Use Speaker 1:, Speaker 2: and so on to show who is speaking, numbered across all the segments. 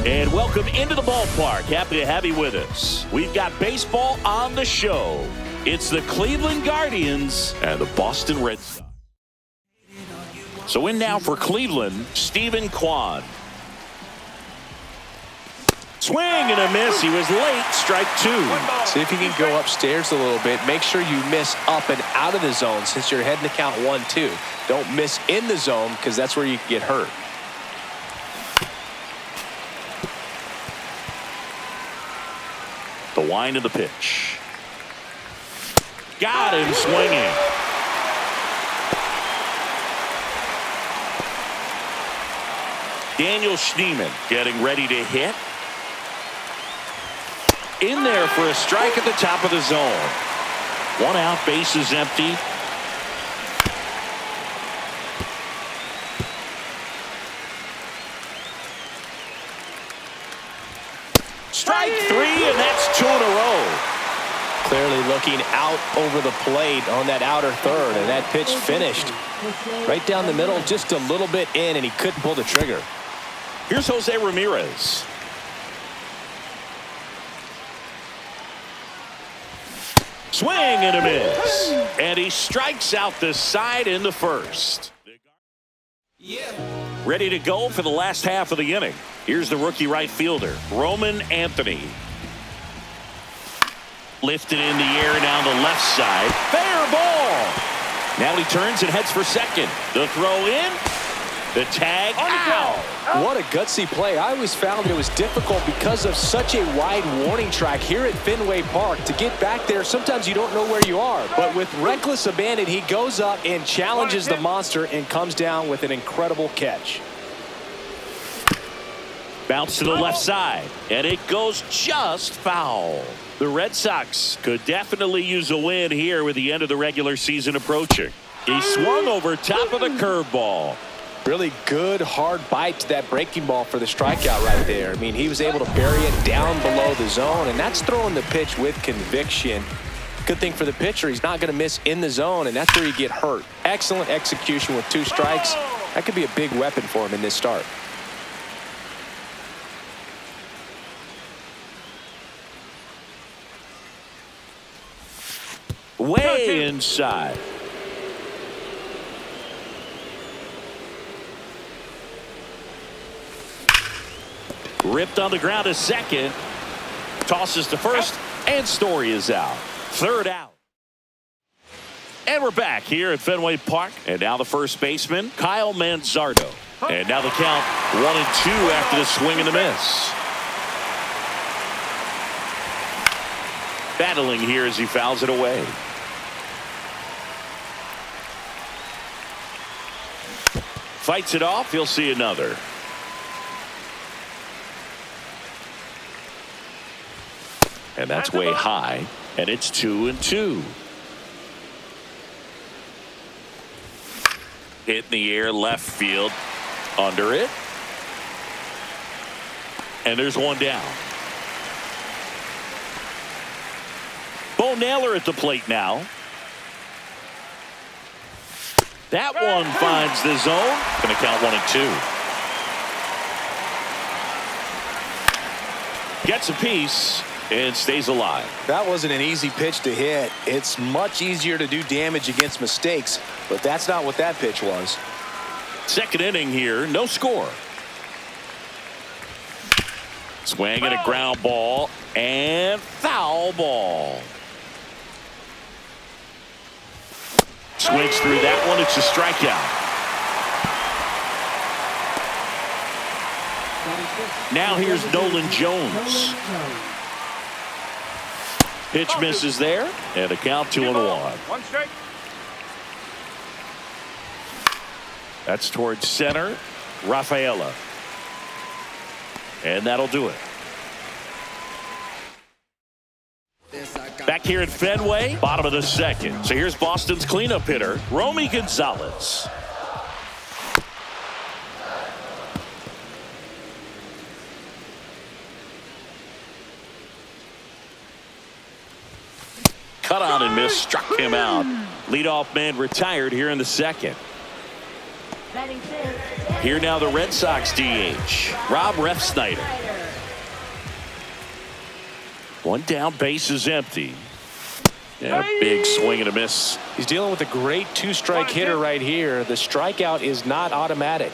Speaker 1: And welcome into the ballpark. Happy to have you with us. We've got baseball on the show. It's the Cleveland Guardians and the Boston Red Sox. So in now for Cleveland, Steven Kwan. Swing and a miss. He was late. Strike two.
Speaker 2: See if you can go upstairs a little bit. Make sure you miss up and out of the zone since you're heading to count 1-2. Don't miss in the zone because that's where you can get hurt.
Speaker 1: The wind of the pitch. Got him swinging. Daniel Schneemann getting ready to hit. In there for a strike at the top of the zone. One out, base is empty. Strike three, and that's two in a row.
Speaker 2: Clearly looking out over the plate on that outer third, and that pitch finished right down the middle, just a little bit in, and he couldn't pull the trigger.
Speaker 1: Here's Jose Ramirez. Swing and a miss. And he strikes out the side in the first. Ready to go for the last half of the inning. Here's the rookie right fielder, Roman Anthony. Lifted in the air down the left side. Fair ball. Now he turns and heads for second. The throw in. The tag out.
Speaker 2: What a gutsy play. I always found that it was difficult because of such a wide warning track here at Fenway Park. To get back there, sometimes you don't know where you are. But with reckless abandon, he goes up and challenges the monster and comes down with an incredible catch.
Speaker 1: Bounce to the left side, and it goes just foul. The Red Sox could definitely use a win here with the end of the regular season approaching. He swung over top of the curveball.
Speaker 2: Really good hard bite to that breaking ball for the strikeout right there. I mean, he was able to bury it down below the zone, and that's throwing the pitch with conviction. Good thing for the pitcher, he's not going to miss in the zone, and that's where you get hurt. Excellent execution with 2 strikes. That could be a big weapon for him in this start.
Speaker 1: Way inside. Ripped on the ground to second. Tosses to first, and Story is out. Third out. And we're back here at Fenway Park. And now the first baseman, Kyle Manzardo. And now the count 1-2 after the swing and the miss. Battling here as he fouls it away. Fights it off. He'll see another. And that's way high. And it's 2-2. Hit in the air, left field. Under it. And there's one down. Bo Naylor at the plate now. That one finds the zone. Going to count 1-2. Gets a piece and stays alive.
Speaker 2: That wasn't an easy pitch to hit. It's much easier to do damage against mistakes, but that's not what that pitch was.
Speaker 1: Second inning here, no score. Swing and a ground ball and foul ball. Swings through that one. It's a strikeout. Now here's Nolan Jones. Pitch misses there, and a count 2-1.
Speaker 3: One strike.
Speaker 1: That's towards center, Rafaela. And that'll do it. Back here at Fenway, bottom of the second. So here's Boston's cleanup hitter, Romy Gonzalez. Cut on and miss, struck him out. Leadoff man retired here in the second. Here now the Red Sox DH, Rob Refsnyder. One down, base is empty. And a big swing and a miss.
Speaker 2: He's dealing with a great two-strike hitter right here. The strikeout is not automatic.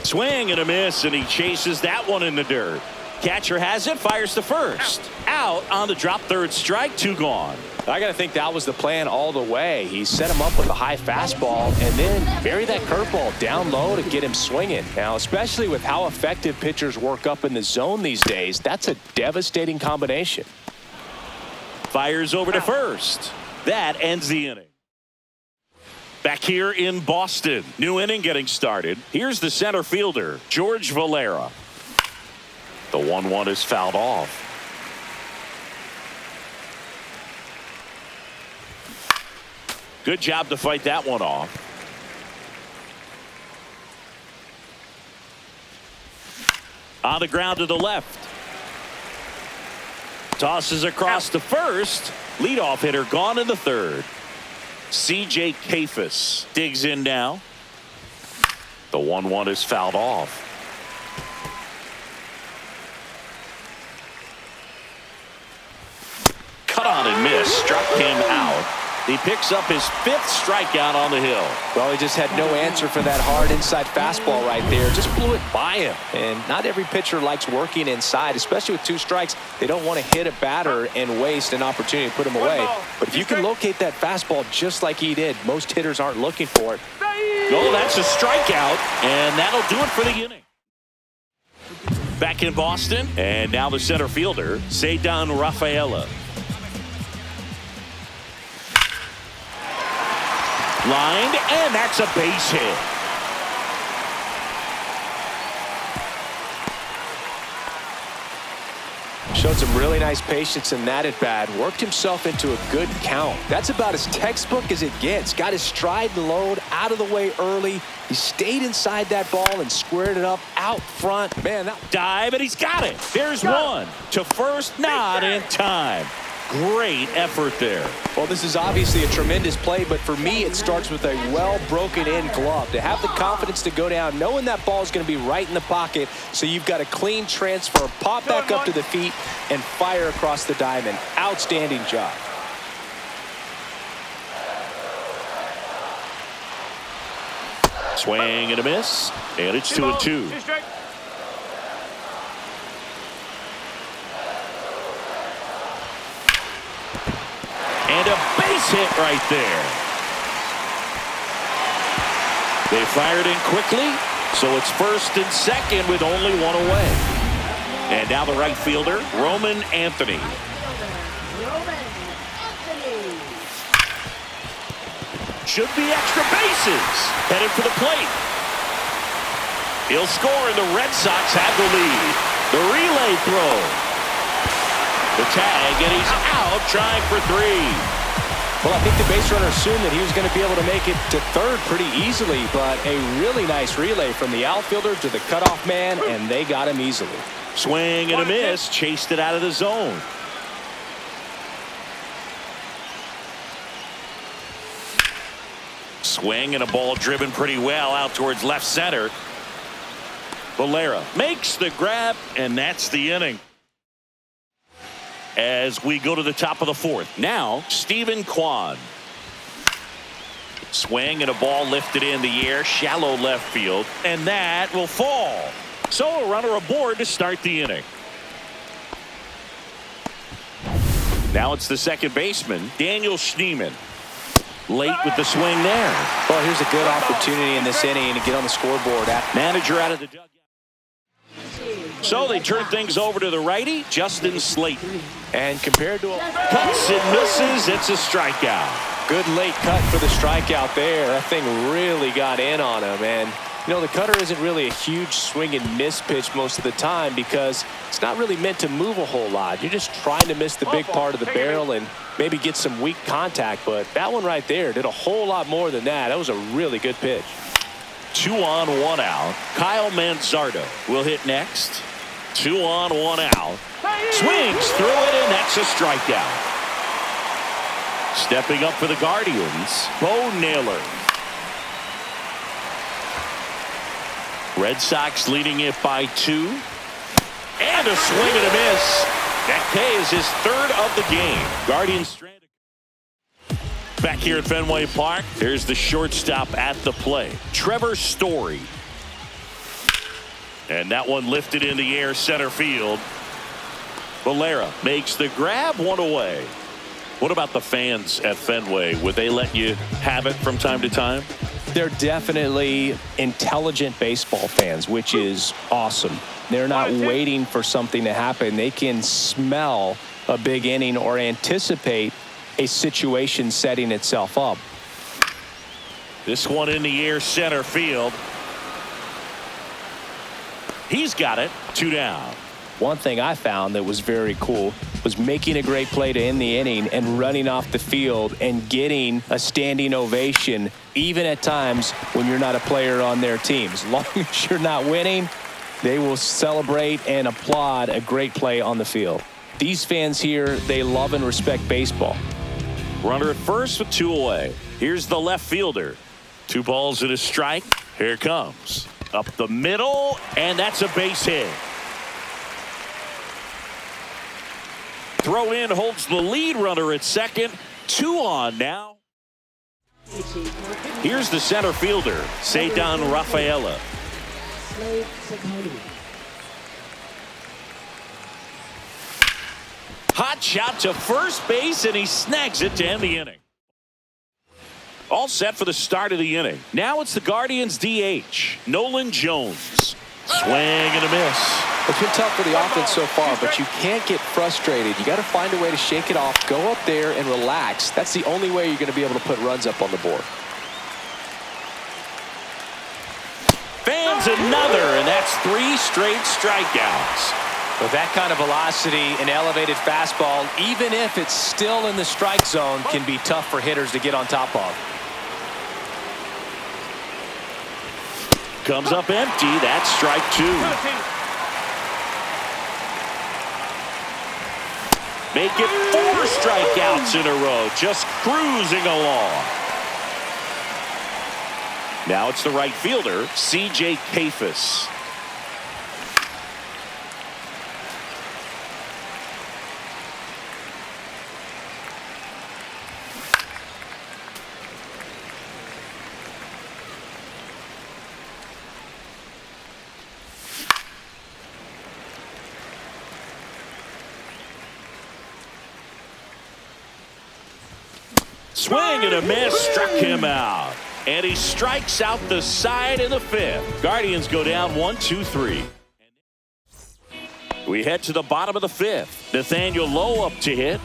Speaker 1: Swing and a miss, and he chases that one in the dirt. Catcher has it, fires to first. Out on the drop, third strike, 2 gone.
Speaker 2: I got to think that was the plan all the way. He set him up with a high fastball and then bury that curveball down low to get him swinging. Now, especially with how effective pitchers work up in the zone these days, that's a devastating combination.
Speaker 1: Fires over to first. That ends the inning. Back here in Boston, new inning getting started. Here's the center fielder, George Valera. The 1-1 is fouled off. Good job to fight that one off. On the ground to the left. Tosses across to first. Leadoff hitter gone in the third. C.J. Kafis digs in now. The 1-1 is fouled off. Cut on and miss. Struck him out. He picks up his 5th strikeout on the hill.
Speaker 2: Well, he just had no answer for that hard inside fastball right there. Just blew it by him. And not every pitcher likes working inside, especially with 2 strikes. They don't want to hit a batter and waste an opportunity to put him away. But if you can locate that fastball just like he did, most hitters aren't looking for it.
Speaker 1: Oh, that's a strikeout, and that'll do it for the inning. Back in Boston, and now the center fielder, Ceddanne Rafaela. Lined, and that's a base hit.
Speaker 2: Showed some really nice patience in that at bat. Worked himself into a good count. That's about as textbook as it gets. Got his stride and load out of the way early. He stayed inside that ball and squared it up out front. Man, that
Speaker 1: dive, and he's got it. There's one to first, not in time. Great effort there.
Speaker 2: Well, this is obviously a tremendous play, but for me, it starts with a well broken in glove. To have the confidence to go down, knowing that ball is going to be right in the pocket, so you've got a clean transfer, pop back up to the feet, and fire across the diamond. Outstanding job.
Speaker 1: Swing and a miss, and it's 2-2. And a base hit right there. They fired in quickly, so it's first and second with only 1 away. And now the right fielder, Roman Anthony. Should be extra bases. Headed for the plate. He'll score, and the Red Sox have the lead. The relay throw. The tag, and he's out trying for 3.
Speaker 2: Well, I think the base runner assumed that he was going to be able to make it to third pretty easily, but a really nice relay from the outfielder to the cutoff man, and they got him easily.
Speaker 1: Swing and a miss, chased it out of the zone. Swing and a ball driven pretty well out towards left center. Valera makes the grab, and that's the inning. As we go to the top of the 4th. Now, Stephen Kwan. Swing and a ball lifted in the air, shallow left field, and that will fall. So a runner aboard to start the inning. Now it's the second baseman, Daniel Schneemann. Late with the swing there.
Speaker 2: Well, here's a good opportunity in this inning to get on the scoreboard.
Speaker 1: Manager out of the dugout. So they turn things over to the righty, Justin Slayton.
Speaker 2: And compared to
Speaker 1: cuts and misses, it's a strikeout.
Speaker 2: Good late cut for the strikeout there. That thing really got in on him. And, you know, the cutter isn't really a huge swing and miss pitch most of the time because it's not really meant to move a whole lot. You're just trying to miss the big part of the barrel and maybe get some weak contact. But that one right there did a whole lot more than that. That was a really good pitch.
Speaker 1: 2 on, 1 out. Kyle Manzardo will hit next. 2 on, 1 out. Swings through it, and that's a strikeout. Stepping up for the Guardians, Bo Naylor. Red Sox leading it by 2. And a swing and a miss. That K is his third of the game. Guardians stranded. Back here at Fenway Park, here's the shortstop at the plate, Trevor Story. And that one lifted in the air center field. Valera makes the grab, one away. What about the fans at Fenway? Would they let you have it from time to time?
Speaker 2: They're definitely intelligent baseball fans, which is awesome. They're not waiting for something to happen. They can smell a big inning or anticipate a situation setting itself up.
Speaker 1: This one in the air center field. He's got it. 2 down.
Speaker 2: One thing I found that was very cool was making a great play to end the inning and running off the field and getting a standing ovation, even at times when you're not a player on their team. As long as you're not winning, they will celebrate and applaud a great play on the field. These fans here, they love and respect baseball.
Speaker 1: Runner at first with 2 away. Here's the left fielder. 2 balls and a strike. Here it comes. Up the middle, and that's a base hit. Throw in holds the lead runner at second. 2 on now. Here's the center fielder, Ceddan Rafaela. Hot shot to first base, and he snags it to end the inning. All set for the start of the inning. Now it's the Guardians DH, Nolan Jones. Swing and a miss.
Speaker 2: It's been tough for the offense so far, but you can't get frustrated. You got to find a way to shake it off, go up there and relax. That's the only way you're going to be able to put runs up on the board.
Speaker 1: Fans another, and that's 3 straight strikeouts.
Speaker 2: With that kind of velocity, an elevated fastball, even if it's still in the strike zone, can be tough for hitters to get on top of.
Speaker 1: Comes up empty. That's strike 2. Make it 4 strikeouts in a row. Just cruising along. Now it's the right fielder, C.J. Kafis. Swing and a miss, struck him out. And he strikes out the side in the 5th. Guardians go down 1-2-3. We head to the bottom of the 5th. Nathaniel Lowe up to hit.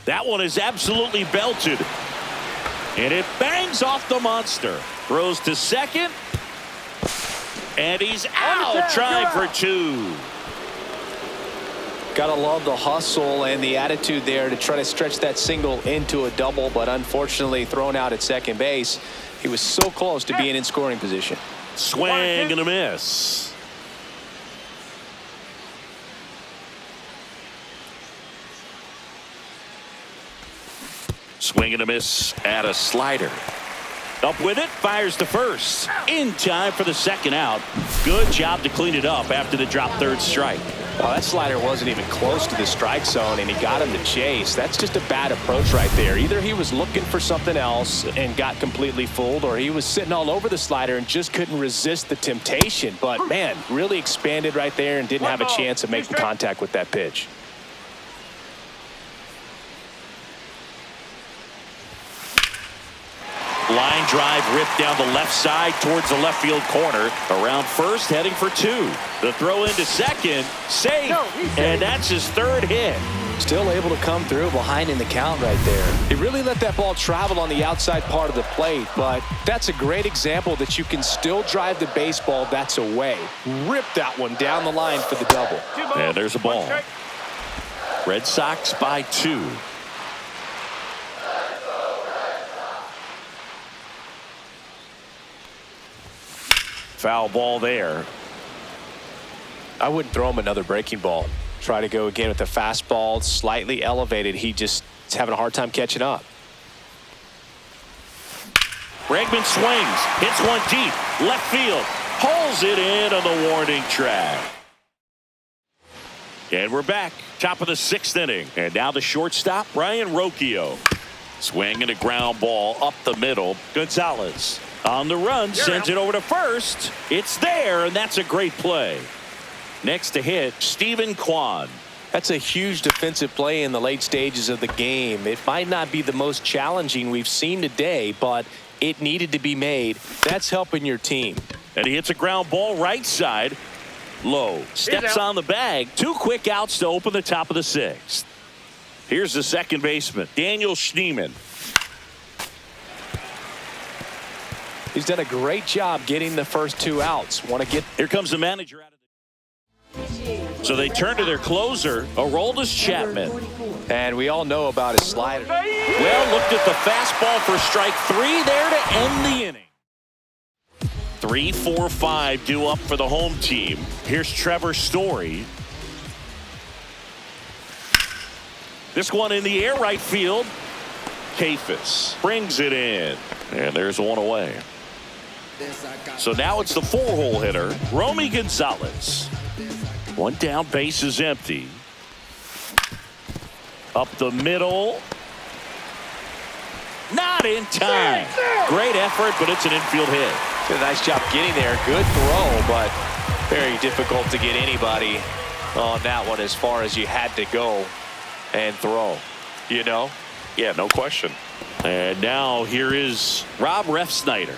Speaker 1: That one is absolutely belted. And it bangs off the monster. Throws to second. And he's out, trying for 2.
Speaker 2: Gotta love the hustle and the attitude there to try to stretch that single into a double, but unfortunately thrown out at second base. He was so close to being in scoring position.
Speaker 1: Swing and a miss. Swing and a miss at a slider. Up with it, fires to first. In time for the second out. Good job to clean it up after the drop 3rd strike.
Speaker 2: Well, that slider wasn't even close to the strike zone, and he got him to chase. That's just a bad approach right there. Either he was looking for something else and got completely fooled, or he was sitting all over the slider and just couldn't resist the temptation. But, man, really expanded right there and didn't have a chance of making contact with that pitch.
Speaker 1: Line drive ripped down the left side towards the left field corner. Around first, heading for 2. The throw into second, safe, and that's his 3rd hit.
Speaker 2: Still able to come through behind in the count right there. He really let that ball travel on the outside part of the plate, but that's a great example that you can still drive the baseball that's away. Rip that one down the line for the double.
Speaker 1: And there's a ball. Red Sox by 2. Foul ball there.
Speaker 2: I wouldn't throw him another breaking ball. Try to go again with the fastball, slightly elevated. He just is having a hard time catching up.
Speaker 1: Bregman swings, hits one deep, left field. Pulls it in on the warning track. And we're back. Top of the 6th inning. And now the shortstop, Brian Rocchio. Swinging a ground ball up the middle. Gonzalez on the run, sends it over to first. It's there, and that's a great play. Next to hit, Stephen Kwan.
Speaker 2: That's a huge defensive play in the late stages of the game. It might not be the most challenging we've seen today, but it needed to be made. That's helping your team.
Speaker 1: And he hits a ground ball right side. Low. Steps on the bag. 2 quick outs to open the top of the 6th. Here's the second baseman, Daniel Schneemann.
Speaker 2: He's done a great job getting the first 2 outs. Want to get.
Speaker 1: Here comes the manager out of the. So they turn to their closer, Aroldis Chapman.
Speaker 2: And we all know about his slider.
Speaker 1: Well, looked at the fastball for strike 3 there to end the inning. 3, 4, 5 due up for the home team. Here's Trevor Story. This one in the air right field. Kafis brings it in. And there's one away. So now it's the 4-hole hitter, Romy Gonzalez. 1 down, base is empty. Up the middle. Not in time. Great effort, but it's an infield hit.
Speaker 2: Did a nice job getting there. Good throw, but very difficult to get anybody on that one as far as you had to go and throw. You know?
Speaker 1: Yeah, no question. And now here is Rob Refsnyder.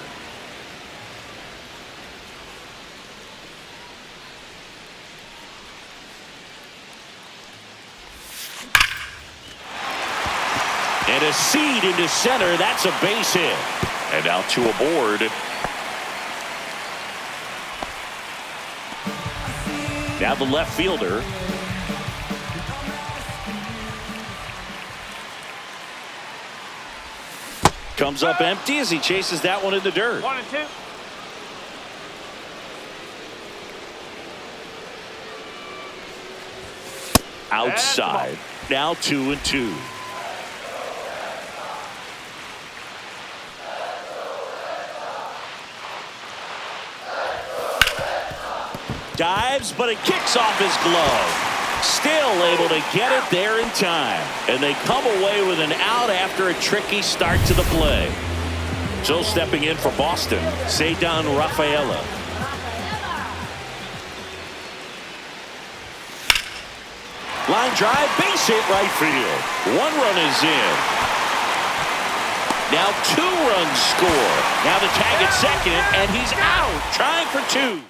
Speaker 1: And a seed into center. That's a base hit. And now 2 aboard. Now the left fielder. Comes up empty as he chases that one in the dirt.
Speaker 3: 1 and 2.
Speaker 1: Outside. Now 2 and 2. Dives, but it kicks off his glove. Still able to get it there in time. And they come away with an out after a tricky start to the play. So stepping in for Boston, Ceddanne Rafaela. Line drive, base hit right field. 1 run is in. Now 2 runs score. Now the tag at second, and he's out, trying for 2.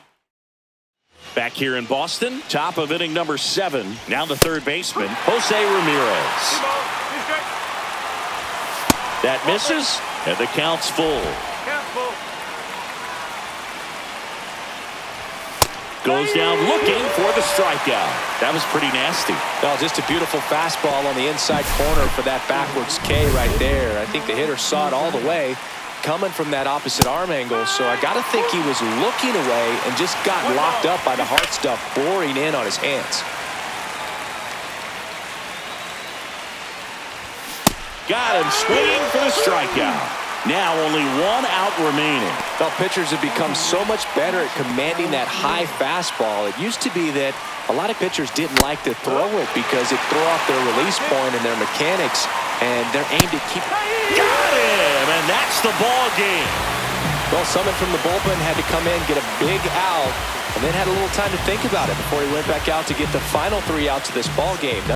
Speaker 1: Back here in Boston, top of inning number 7. Now the third baseman, Jose Ramirez. That misses, and the count's full. Goes down looking for the strikeout. That was pretty nasty.
Speaker 2: Well, just a beautiful fastball on the inside corner for that backwards K right there. I think the hitter saw it all the way, coming from that opposite arm angle, so I got to think he was looking away and just got locked up by the hard stuff pouring in on his hands.
Speaker 1: Got him swinging for the strikeout. Now only 1 out remaining.
Speaker 2: Well, pitchers have become so much better at commanding that high fastball. It used to be that a lot of pitchers didn't like to throw it because it threw off their release point and their mechanics, and they're aimed at keep.
Speaker 1: Got him, and that's the ball game.
Speaker 2: Well, someone from the bullpen had to come in, get a big out, and then had a little time to think about it before he went back out to get the final 3 outs of this ball game.